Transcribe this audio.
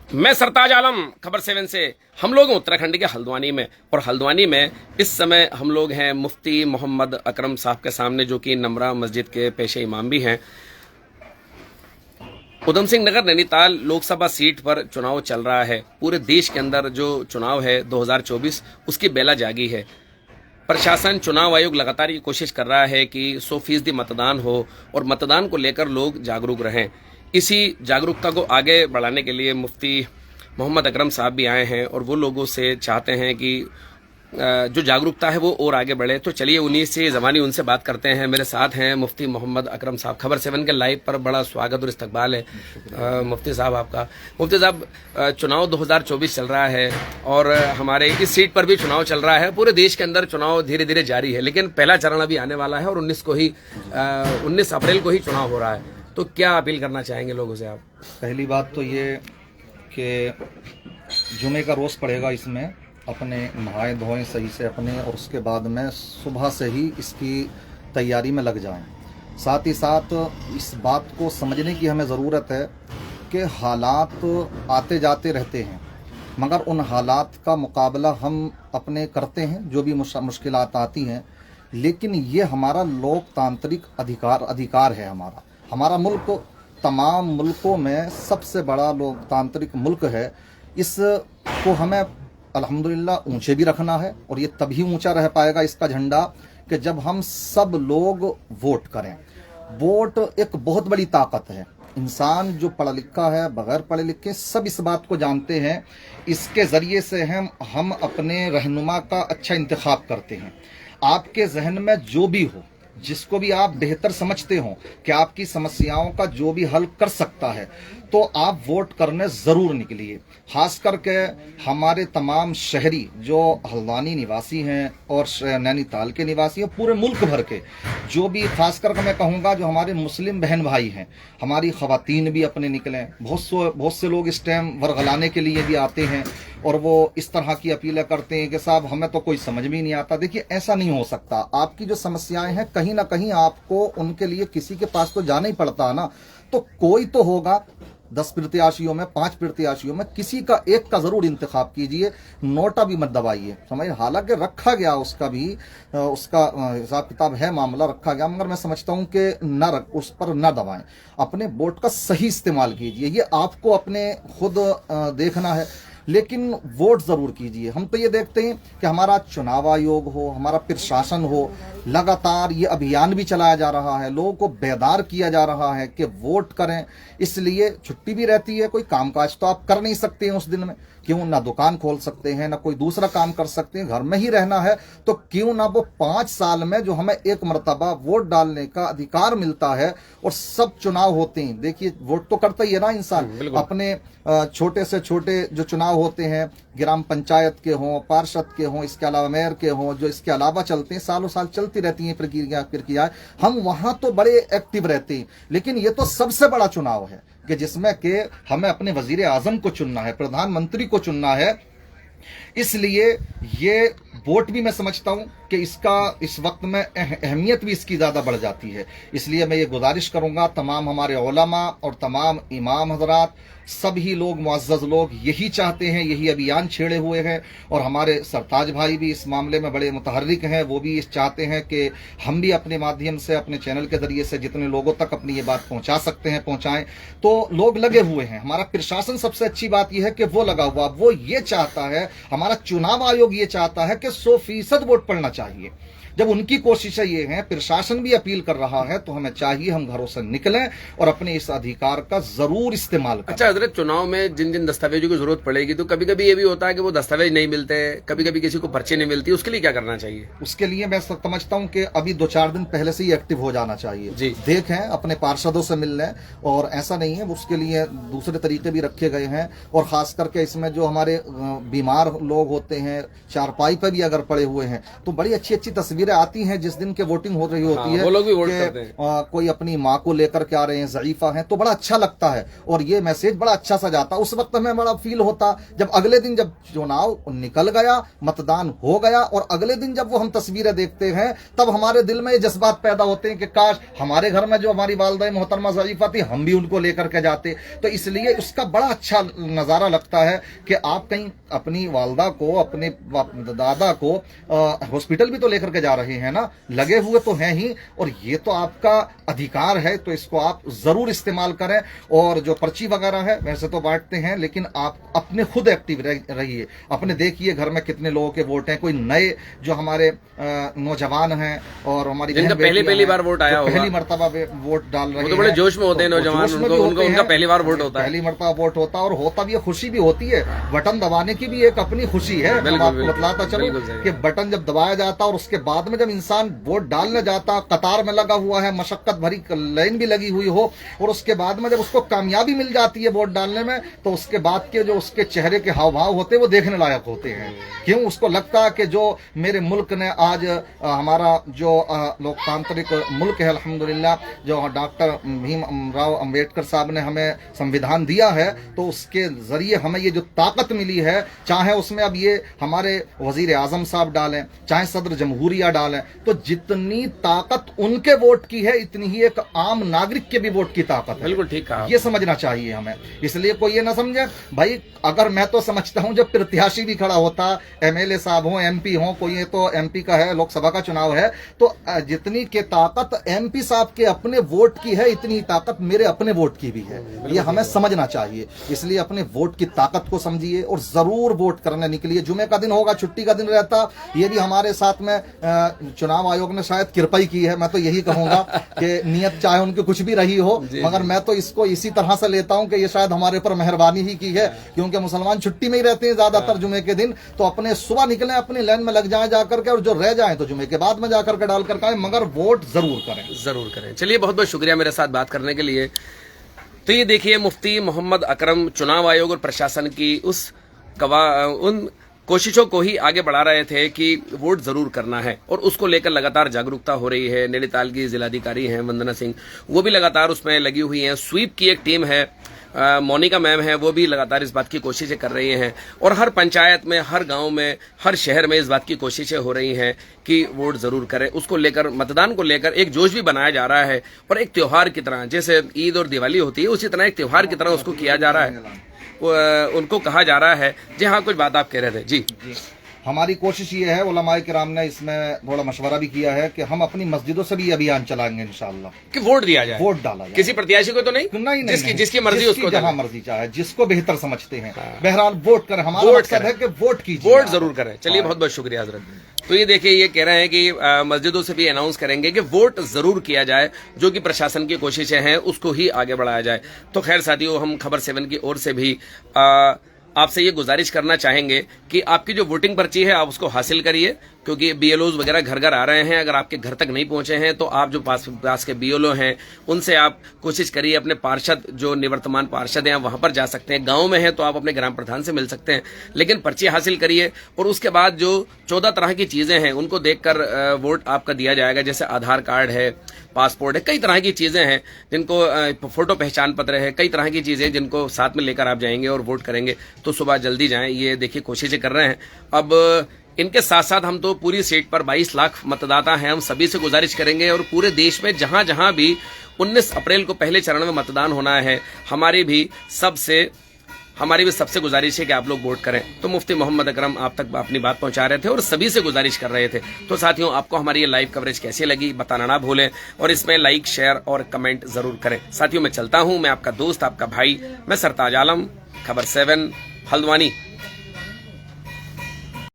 मैं सरताज आलम, खबर 7 से। हम लोग हैं उत्तराखंड के हल्द्वानी में, और हल्द्वानी में इस समय हम लोग हैं मुफ्ती मोहम्मद अकरम साहब के सामने, जो कि नमरा मस्जिद के पेशे इमाम भी हैं। उधम सिंह नगर नैनीताल लोकसभा सीट पर चुनाव चल रहा है। पूरे देश के अंदर जो चुनाव है 2024, उसकी बेला जागी है। प्रशासन, चुनाव आयोग लगातार ये कोशिश कर रहा है कि 100% मतदान हो और मतदान को लेकर लोग जागरूक रहें। इसी जागरूकता को आगे बढ़ाने के लिए मुफ्ती मोहम्मद अकरम साहब भी आए हैं, और वो लोगों से चाहते हैं कि जो जागरूकता है वो और आगे बढ़े। तो चलिए उन्हीं से ज़बानी उनसे बात करते हैं। मेरे साथ हैं मुफ्ती मोहम्मद अकरम साहब। खबर 7 के लाइव पर बड़ा स्वागत और इस्तकबाल है मुफ्ती साहब आपका। मुफ्ती साहब, चुनाव 2024 चल रहा है और हमारे इस सीट पर भी चुनाव चल रहा है। पूरे देश के अंदर चुनाव धीरे धीरे जारी है, लेकिन पहला चरण अभी आने वाला है और 19 अप्रैल को ही चुनाव हो रहा है। तो क्या अपील करना चाहेंगे लोगों से आप? पहली बात तो ये कि जुमे का रोज़ पड़ेगा, इसमें अपने नहाए धोएं सही से अपने, और उसके बाद में सुबह से ही इसकी तैयारी में लग जाएं। साथ ही साथ इस बात को समझने की हमें ज़रूरत है कि हालात आते जाते रहते हैं, मगर उन हालात का मुकाबला हम अपने करते हैं, जो भी मुश्किलात आती हैं। लेकिन ये हमारा लोकतांत्रिक अधिकार है। हमारा मुल्क तमाम मुल्कों में सबसे बड़ा लोकतांत्रिक मुल्क है। इसको हमें अल्हम्दुलिल्लाह ऊंचे भी रखना है, और ये तभी ऊंचा रह पाएगा इसका झंडा कि जब हम सब लोग वोट करें। वोट एक बहुत बड़ी ताकत है। इंसान जो पढ़ा लिखा है, बगैर पढ़े लिखे, सब इस बात को जानते हैं। इसके ज़रिए से हम अपने रहनुमा का अच्छा इंतखाब करते हैं। आपके जहन में जो भी हो, जिसको भी आप बेहतर समझते हो कि आपकी समस्याओं का जो भी हल कर सकता है, तो आप वोट करने ज़रूर निकलिए। खास करके हमारे तमाम शहरी जो हल्द्वानी निवासी हैं और नैनीताल के निवासी हैं, पूरे मुल्क भर के जो भी, खास करके मैं कहूँगा जो हमारे मुस्लिम बहन भाई हैं, हमारी ख़वातीन भी अपने निकलें। बहुत से लोग इस टाइम वरगलाने के लिए भी आते हैं, और वो इस तरह की अपीलें करते हैं कि साहब हमें तो कोई समझ में नहीं आता। देखिए, ऐसा नहीं हो सकता। आपकी जो समस्याएं हैं, कहीं ना कहीं आपको उनके लिए किसी के पास तो जाना ही पड़ता है ना। तो कोई तो होगा, 10 प्रत्याशियों में, 5 प्रत्याशियों में किसी का एक का जरूर इंतखाब कीजिए। नोटा भी मत दबाइए, समझिए। हालांकि रखा गया उसका हिसाब किताब है, मामला रखा गया, मगर मैं समझता हूं कि उस पर न दबाएं। अपने वोट का सही इस्तेमाल कीजिए। ये आपको अपने खुद देखना है, लेकिन वोट जरूर कीजिए। हम तो ये देखते हैं कि हमारा चुनाव आयोग हो, हमारा प्रशासन हो, लगातार ये अभियान भी चलाया जा रहा है, लोगों को बेदार किया जा रहा है कि वोट करें। इसलिए छुट्टी भी रहती है, कोई कामकाज तो आप कर नहीं सकते हैं उस दिन में। क्यों ना दुकान खोल सकते हैं, ना कोई दूसरा काम कर सकते हैं, घर में ही रहना है। तो क्यों ना वो 5 साल में जो हमें एक मर्तबा वोट डालने का अधिकार मिलता है, और सब चुनाव होते हैं। देखिए, वोट तो करता ही है ना इंसान। अपने छोटे से छोटे जो चुनाव होते हैं, ग्राम पंचायत के हों, पार्षद के हों, इसके अलावा मेयर के हों, जो इसके अलावा चलते हैं, सालों साल चलती रहती हैं प्रक्रिया, हम वहां तो बड़े एक्टिव रहते हैं। लेकिन ये तो सबसे बड़ा चुनाव है कि जिसमें कि हमें अपने वजीर आजम को चुनना है, प्रधानमंत्री को चुनना है। इसलिए ये वोट भी मैं समझता हूं कि इसका इस वक्त में अहमियत भी इसकी ज्यादा बढ़ जाती है। इसलिए मैं ये गुजारिश करूंगा, तमाम हमारे उलमा और तमाम इमाम हजरात, सभी लोग, मुअज़्ज़ज़ लोग यही चाहते हैं, यही अभियान छेड़े हुए हैं। और हमारे सरताज भाई भी इस मामले में बड़े मुतहर्रिक हैं। वो भी चाहते हैं कि हम भी अपने माध्यम से, अपने चैनल के जरिए से जितने लोगों तक अपनी ये बात पहुंचा सकते हैं पहुंचाएं। तो लोग लगे हुए हैं। हमारा प्रशासन, सबसे अच्छी बात यह है कि वो लगा हुआ, वो ये चाहता है, हमारा चुनाव आयोग ये चाहता है कि 100% वोट पड़ना चाहिए। जब उनकी कोशिशें ये हैं, प्रशासन भी अपील कर रहा है, तो हमें चाहिए हम घरों से निकलें और अपने इस अधिकार का जरूर इस्तेमाल करें। अच्छा हजरत, चुनाव में जिन जिन दस्तावेजों की जरूरत पड़ेगी, तो कभी कभी ये भी होता है कि वो दस्तावेज नहीं मिलते, कभी कभी किसी को पर्ची नहीं मिलती, उसके लिए क्या करना चाहिए? उसके लिए मैं समझता हूं कि अभी 2-4 दिन पहले से ही एक्टिव हो जाना चाहिए जी। देखें, अपने पार्षदों से मिल लें। और ऐसा नहीं है, उसके लिए दूसरे तरीके भी रखे गए हैं। और खास करके इसमें जो हमारे बीमार लोग होते हैं, चारपाई पर भी अगर पड़े हुए हैं, तो बड़ी अच्छी अच्छी तस्वीरें तस्वीरें आती हैं जिस दिन के वोटिंग हो रही होती है, वो लोग भी वोट कि, करते हैं। कोई अपनी माँ को लेकर के आ रहे हैं, ज़ईफा हैं, तो बड़ा अच्छा लगता है और ये मैसेज बड़ा अच्छा सा जाता। उस वक्त हमें बड़ा फील होता जब अगले दिन जब चुनाव निकल गया, मतदान हो गया और अगले दिन जब वो हम तस्वीरें देखते हैं तब हमारे दिल में ये जज्बात पैदा होते हैं कि काश हमारे घर में जो हमारी वालिदा मोहतरमा ज़ईफा थी हम भी उनको लेकर के जाते। तो इसलिए उसका बड़ा अच्छा नज़ारा लगता है कि आप कहीं अपनी वालिदा को, अपने दादा को हॉस्पिटल भी तो लेकर के जा रहे हैं ना, लगे हुए तो हैं ही, और ये तो आपका अधिकार है, तो इसको आप जरूर इस्तेमाल करें। और जो पर्ची वगैरह है वैसे तो बांटते हैं, लेकिन आप अपने खुद एक्टिव रहिए, अपने देखिए घर में कितने लोगों के वोट हैं, कोई नए जो हमारे नौजवान हैं और हमारी पहली बार वोट आया होगा, पहली मरतबा वोट डाल रहे हैं, तो बड़े जोश में होते हैं नौजवान, उनका पहली बार वोट होता है, पहली मरतबा वोट होता है और होता भी है, खुशी भी होती है, बटन दबाने की भी एक अपनी खुशी है। मैं आपको बतलाता चलूं कि बटन जब दबाया जाता और उसके बाद में जब इंसान वोट डालने जाता, कतार में लगा हुआ है, मशक्कत भरी लाइन भी लगी हुई हो, और उसके बाद में जब उसको कामयाबी मिल जाती है वोट डालने में, तो उसके बाद के जो उसके चेहरे के हाव भाव होते हैं वो देखने लायक होते हैं। क्यों? उसको लगता है कि जो मेरे मुल्क ने आज हमारा जो लोकतांत्रिक मुल्क है अल्हम्दुलिल्लाह, जो डॉक्टर भीमराव अंबेडकर साहब ने हमें संविधान दिया है, तो उसके जरिए हमें ये जो ताकत मिली है, चाहे उसमें अब ये हमारे वजीर आजम साहब डालें, चाहे सदर जमहूरिया डालें, तो जितनी ताकत उनके वोट की है इतनी ही एक आम नागरिक के भी वोट की ताकत है। बिल्कुल ठीक कहा, ये समझना चाहिए हमें। इसलिए कोई ये ना समझे भाई, अगर मैं तो समझता हूं जब प्रत्याशी भी खड़ा होता, एमएलए साहब हो, एमपी हो, कोई ये तो एमपी का है, लोकसभा का चुनाव है, तो जितनी के ताकत एमपी साहब के अपने वोट की है इतनी ताकत मेरे अपने वोट की भी है। ये हमें समझना चाहिए। इसलिए अपने वोट की ताकत को समझिए और जरूर वोट करने निकलिए। जुमे का दिन होगा, छुट्टी का दिन रहता, ये भी हमारे साथ में चुनाव आयोग ने शायद कृपा ही की है। मैं तो यही कहूंगा कि नियत चाहे उनकी कुछ भी रही हो, मगर मैं तो इसको इसी तरह से लेता हूं कि ये शायद हमारे ऊपर मेहरबानी ही की है, क्योंकि मुसलमान छुट्टी में ही रहते हैं ज्यादातर जुमे के दिन। तो अपने सुबह निकले, अपनी लाइन में लग जाए जाकर के, और जो रह जाए तो जुमे के बाद में जाकर के डाल कर आए, मगर वोट जरूर करें, जरूर करें। चलिए, बहुत बहुत शुक्रिया मेरे साथ बात करने के लिए। तो ये देखिए, मुफ्ती मोहम्मद अकरम चुनाव आयोग और प्रशासन की उन कोशिशों को ही आगे बढ़ा रहे थे कि वोट जरूर करना है, और उसको लेकर लगातार जागरूकता हो रही है। नैनीताल की जिलाधिकारी हैं वंदना सिंह, वो भी लगातार उसमें लगी हुई हैं। स्वीप की एक टीम है, मोनिका मैम है, वो भी लगातार इस बात की कोशिशें कर रही हैं, और हर पंचायत में, हर गांव में, हर शहर में इस बात की कोशिशें हो रही हैं कि वोट जरूर करें। उसको लेकर, मतदान को लेकर एक जोश भी बनाया जा रहा है, और एक त्योहार की तरह, जैसे ईद और दिवाली होती है उसी तरह एक त्योहार की तरह उसको किया जा रहा है, उनको कहा जा रहा है। जी हाँ, कुछ बात आप कह रहे थे। जी, हमारी कोशिश ये है, उलमाए किराम ने इसमें थोड़ा मशवरा भी किया है कि हम अपनी मस्जिदों से भी अभियान चलाएंगे इंशाअल्लाह, कि वोट दिया जाए, वोट डाला जाए। किसी प्रत्याशी को तो नहीं, जिसकी मर्जी उसको, जहां मर्जी चाहे, जिसको बेहतर समझते हैं, बहरहाल वोट करें। हमारा मकसद है कि वोट कीजिए, वोट जरूर करें। चलिए, बहुत बहुत शुक्रिया हजरत। तो ये देखिए, ये कह रहे हैं कि मस्जिदों से भी अनाउंस करेंगे कि वोट जरूर किया जाए, जो कि प्रशासन की कोशिशें हैं उसको ही आगे बढ़ाया जाए। तो खैर साथियों, हम खबर 7 की ओर से भी आपसे ये गुजारिश करना चाहेंगे कि आपकी जो वोटिंग पर्ची है आप उसको हासिल करिए, क्योंकि बीएलओज वगैरह घर घर आ रहे हैं। अगर आपके घर तक नहीं पहुंचे हैं तो आप जो पास के बीएलओ हैं उनसे आप कोशिश करिए, अपने पार्षद जो निवर्तमान पार्षद हैं वहां पर जा सकते हैं, गांव में हैं तो आप अपने ग्राम प्रधान से मिल सकते हैं, लेकिन पर्ची हासिल करिए। और उसके बाद जो 14 तरह की चीजें हैं उनको देखकर वोट आपका दिया जाएगा, जैसे आधार कार्ड है, पासपोर्ट है, कई तरह की चीजें हैं जिनको, फोटो पहचान पत्र है, कई तरह की चीजें जिनको साथ में लेकर आप जाएंगे और वोट करेंगे। तो सुबह जल्दी जाएं, ये देखिए कोशिशें कर रहे हैं। अब इनके साथ साथ हम तो पूरी सीट पर 22 लाख मतदाता हैं, हम सभी से गुजारिश करेंगे, और पूरे देश में जहां जहां भी 19 अप्रैल को पहले चरण में मतदान होना है, हमारी भी सबसे गुजारिश है कि आप लोग वोट करें। तो मुफ्ती मोहम्मद अकरम आप तक अपनी बात पहुंचा रहे थे और सभी से गुजारिश कर रहे थे। तो साथियों, आपको हमारी ये लाइव कवरेज कैसी लगी बताना ना भूलें, और इसमें लाइक, शेयर और कमेंट जरूर करें। साथियों, मैं चलता हूं, मैं आपका दोस्त, आपका भाई, मैं सरताज आलम, खबर 7 हल्द्वानी।